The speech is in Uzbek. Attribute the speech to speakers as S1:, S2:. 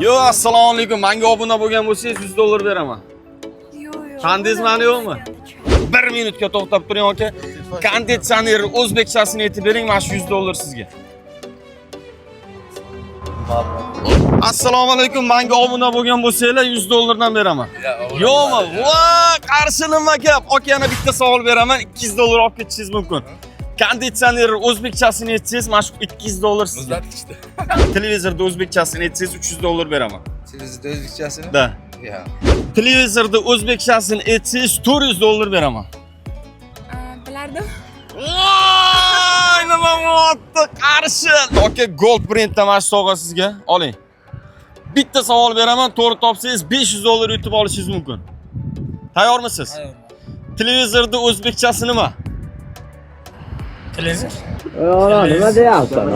S1: Yo, assalomu alaykum. Menga obuna bo'lgan bo'lsangiz $100 beraman.
S2: Yo'q.
S1: Konditsioner yo'qmi? 1 minutga to'xtab turing aka. Konditsioner o'zbekchasini aytib bering, mana shu $100 sizga. Assalomu alaykum. Menga obuna bo'lgan bo'lsanglar $100 dan beraman. Yo'qmi? Voy, qarshi nima gap? Aka yana bitta savol beraman. $200 olib ketishingiz mumkin. Konditsioner o'zbekchasini aytsangiz, mana shu $200 sizga. Televizorda o'zbekchasini aytsangiz $300 beraman.
S3: Televizorda o'zbekchasini?
S1: Da.
S3: Yo'q.
S1: Televizorda o'zbekchasini aytsangiz $400 beraman.
S2: Bilardim.
S1: Voy, nima bo'pti? Qarshi. Aka Gold Printda mana shu sovg'a sizga. Oling. Bitta savol beraman, to'g'ri topsangiz $500 yutib olishingiz mumkin. Tayyormisiz?
S3: Tayyorman.
S1: Televizorda o'zbekchasi nima?
S3: Televizor?
S4: Nima deyapsan?